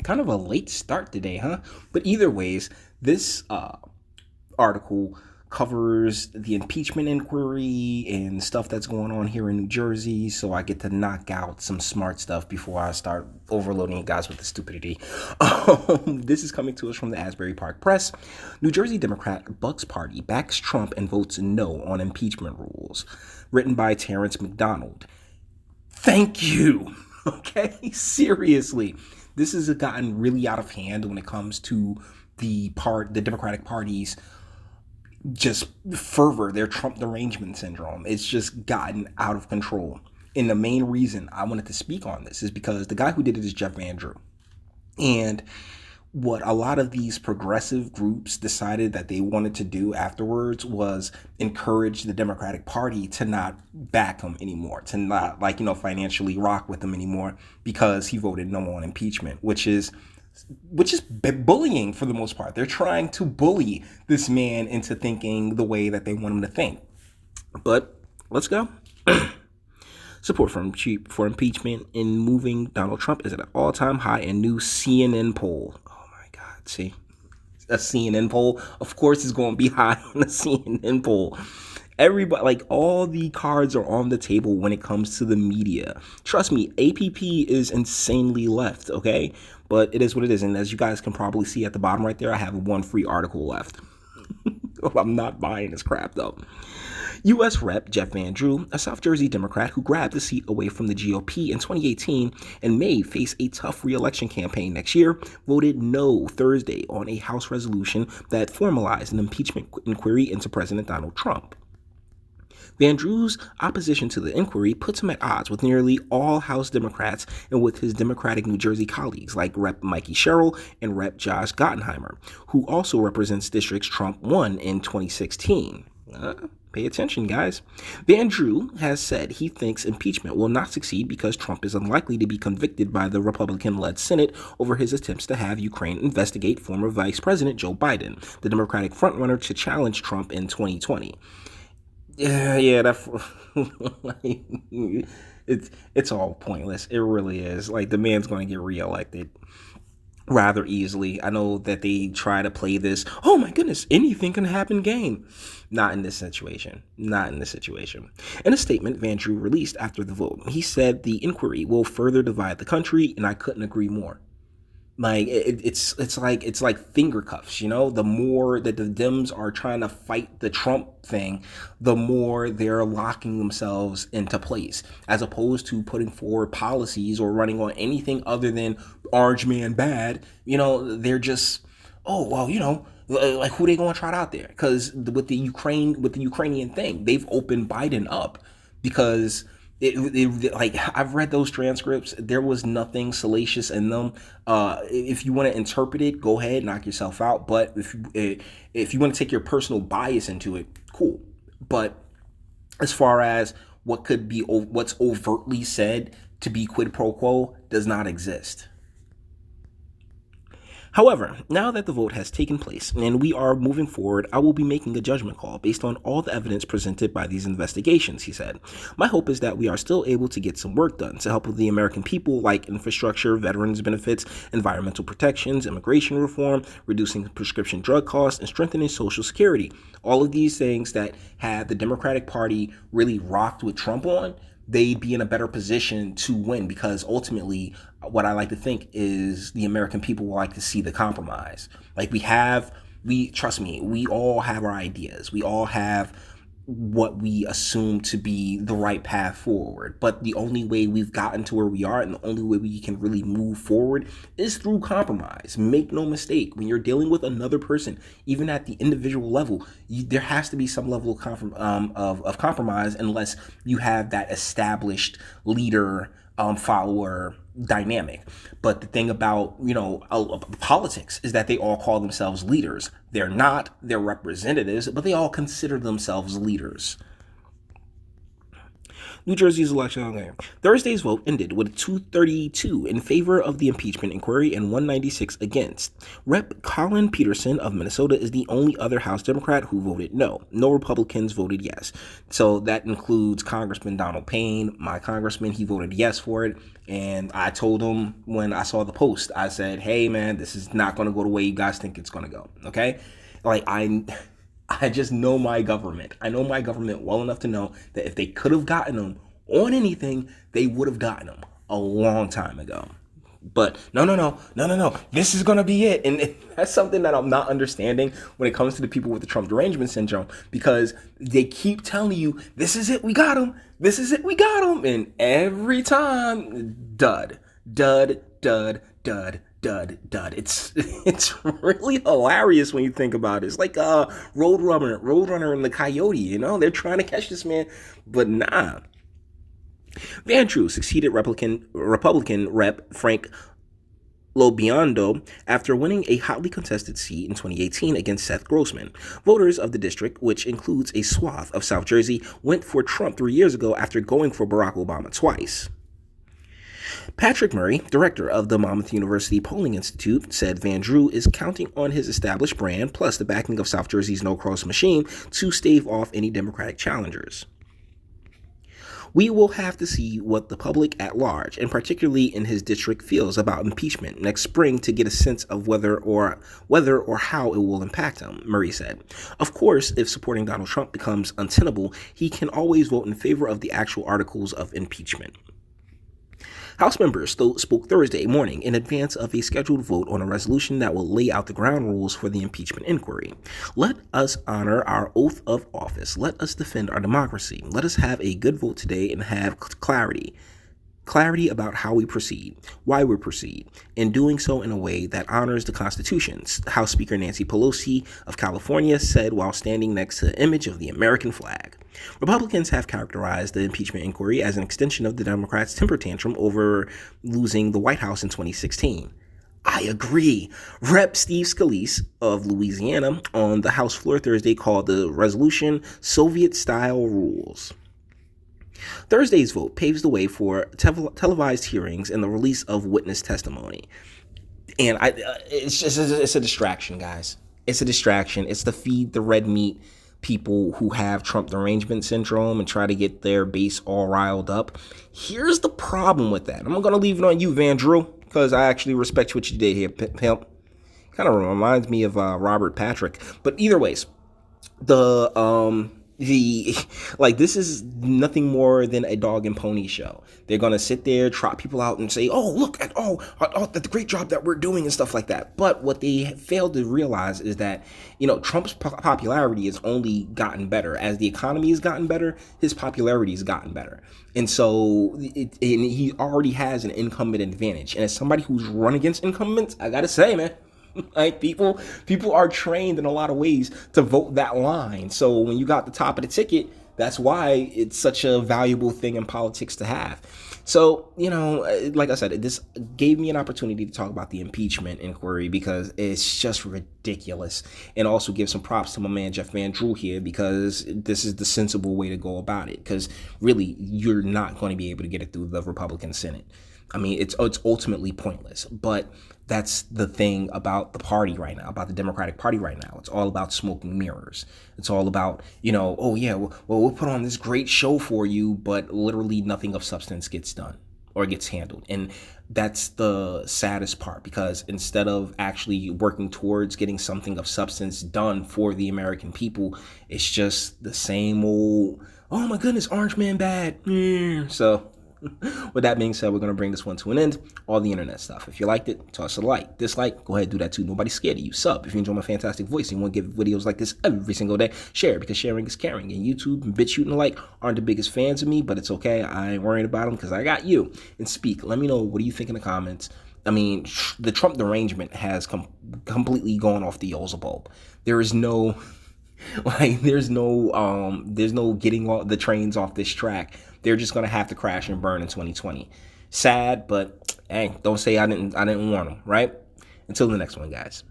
Kind of a late start today, huh? But either ways, this article covers the impeachment inquiry and stuff that's going on here in New Jersey. So I get to knock out some smart stuff before I start overloading you guys with the stupidity. This is coming to us from the Asbury Park Press. New Jersey Democrat Bucks Party backs Trump and votes no on impeachment rules. Written by Terrence McDonald. Thank you. Okay, seriously. This has gotten really out of hand when it comes to the Democratic Party's just fervor, their Trump derangement syndrome. It's just gotten out of control. And the main reason I wanted to speak on this is because the guy who did it is Jeff Van Drew. And what a lot of these progressive groups decided that they wanted to do afterwards was encourage the Democratic Party to not back him anymore, to not financially rock with him anymore because he voted no on impeachment, which is bullying for the most part. They're trying to bully this man into thinking the way that they want him to think. But let's go. Support for impeachment in moving Donald Trump is at an all-time high in new CNN poll. Oh my God, see? A CNN poll, of course, is going to be high on a CNN poll. Everybody, all the cards are on the table when it comes to the media. Trust me, APP is insanely left, okay? But it is what it is. And as you guys can probably see at the bottom right there, I have one free article left. I'm not buying this crap, though. U.S. Rep. Jeff Van Drew, a South Jersey Democrat who grabbed the seat away from the GOP in 2018 and may face a tough re-election campaign next year, voted no Thursday on a House resolution that formalized an impeachment inquiry into President Donald Trump. Van Drew's opposition to the inquiry puts him at odds with nearly all House Democrats and with his Democratic New Jersey colleagues like Rep. Mikey Sherrill and Rep. Josh Gottheimer, who also represents districts Trump won in 2016. Pay attention, guys. Van Drew has said he thinks impeachment will not succeed because Trump is unlikely to be convicted by the Republican-led Senate over his attempts to have Ukraine investigate former Vice President Joe Biden, the Democratic frontrunner to challenge Trump in 2020. It's all pointless. It really is. The man's going to get reelected rather easily. I know that they try to play this, oh my goodness, anything can happen game. Not in this situation. Not in this situation. In a statement Van Drew released after the vote, he said the inquiry will further divide the country, and I couldn't agree more. It's like finger cuffs, the more that the Dems are trying to fight the Trump thing, the more they're locking themselves into place, as opposed to putting forward policies or running on anything other than orange man bad. They're just, oh, well, who they going to trot out there? Because with the Ukrainian thing, they've opened Biden up because I've read those transcripts. There was nothing salacious in them. If you want to interpret it, go ahead, knock yourself out. But if you want to take your personal bias into it, cool. But as far as what's overtly said to be quid pro quo does not exist. However, now that the vote has taken place and we are moving forward, I will be making a judgment call based on all the evidence presented by these investigations, he said. My hope is that we are still able to get some work done to help the American people, like infrastructure, veterans benefits, environmental protections, immigration reform, reducing prescription drug costs, and strengthening Social Security. All of these things that had the Democratic Party really rocked with Trump on, they'd be in a better position to win, because ultimately what I like to think is the American people will like to see the compromise. Trust me, we all have our ideas. We all have what we assume to be the right path forward. But the only way we've gotten to where we are and the only way we can really move forward is through compromise. Make no mistake, when you're dealing with another person, even at the individual level, there has to be some level of compromise, unless you have that established leader follower dynamic. But the thing about politics is that they all call themselves leaders. They're not. They're representatives, but they all consider themselves leaders. New Jersey's election. Okay. Thursday's vote ended with 232 in favor of the impeachment inquiry and 196 against. Rep. Colin Peterson of Minnesota is the only other House Democrat who voted no. No Republicans voted yes. So that includes Congressman Donald Payne, my congressman. He voted yes for it. And I told him when I saw the post, I said, hey, man, this is not going to go the way you guys think it's going to go. Okay? Like, I just know my government. I know my government well enough to know that if they could have gotten them on anything, they would have gotten them a long time ago. But no. This is going to be it. And that's something that I'm not understanding when it comes to the people with the Trump derangement syndrome, because they keep telling you, this is it, we got them. This is it, we got them. And every time, dud. It's really hilarious when you think about it. It's like Roadrunner and the Coyote, you know? They're trying to catch this man, but nah. Van Drew succeeded Republican Rep. Frank LoBiondo after winning a hotly contested seat in 2018 against Seth Grossman. Voters of the district, which includes a swath of South Jersey, went for Trump 3 years ago after going for Barack Obama twice. Patrick Murray, director of the Monmouth University Polling Institute, said Van Drew is counting on his established brand plus the backing of South Jersey's no-cross machine to stave off any Democratic challengers. We will have to see what the public at large, and particularly in his district, feels about impeachment next spring to get a sense of whether or how it will impact him, Murray said. Of course, if supporting Donald Trump becomes untenable, he can always vote in favor of the actual articles of impeachment. House members spoke Thursday morning in advance of a scheduled vote on a resolution that will lay out the ground rules for the impeachment inquiry. Let us honor our oath of office. Let us defend our democracy. Let us have a good vote today and have clarity about how we proceed, why we proceed, and doing so in a way that honors the Constitution, House Speaker Nancy Pelosi of California said while standing next to the image of the American flag. Republicans have characterized the impeachment inquiry as an extension of the Democrats' temper tantrum over losing the White House in 2016. I agree. Rep. Steve Scalise of Louisiana on the House floor Thursday called the resolution Soviet-style rules. Thursday's vote paves the way for televised hearings and the release of witness testimony. And it's a distraction, guys. It's a distraction. It's to feed the red meat people who have Trump derangement syndrome and try to get their base all riled up. Here's the problem with that. I'm going to leave it on you, Van Drew, because I actually respect what you did here, pimp. Kind of reminds me of Robert Patrick. But either ways, this is nothing more than a dog and pony show. They're going to sit there, trot people out and say, oh, look at the great job that we're doing and stuff like that. But what they failed to realize is that, Trump's popularity has only gotten better. As the economy has gotten better, his popularity has gotten better. And so he already has an incumbent advantage. And as somebody who's run against incumbents, I got to say, man, like people are trained in a lot of ways to vote that line. So when you got the top of the ticket, that's why it's such a valuable thing in politics to have. So, like I said, this gave me an opportunity to talk about the impeachment inquiry because it's just ridiculous, and also give some props to my man Jeff Van Drew here, because this is the sensible way to go about it, because really you're not going to be able to get it through the Republican Senate. I mean, it's ultimately pointless, but that's the thing about the party right now, about the Democratic Party right now. It's all about smoke and mirrors. It's all about, we'll put on this great show for you, but literally nothing of substance gets done or gets handled. And that's the saddest part, because instead of actually working towards getting something of substance done for the American people, it's just the same old, oh my goodness, Orange Man bad. So with that being said, we're going to bring this one to an end. All the internet stuff. If you liked it, toss a like. Dislike, go ahead and do that too. Nobody's scared of you. Sub if you enjoy my fantastic voice and you want to give videos like this every single day. Share, because sharing is caring. And YouTube and BitChute and the like aren't the biggest fans of me, but it's okay. I ain't worried about them because I got you. And speak. Let me know, what do you think in the comments? I mean, the Trump derangement has completely gone off the Beelzebub. There is no... there's no getting all the trains off this track. They're just going to have to crash and burn in 2020. Sad, but hey, don't say I didn't warn them, right? Until the next one, guys.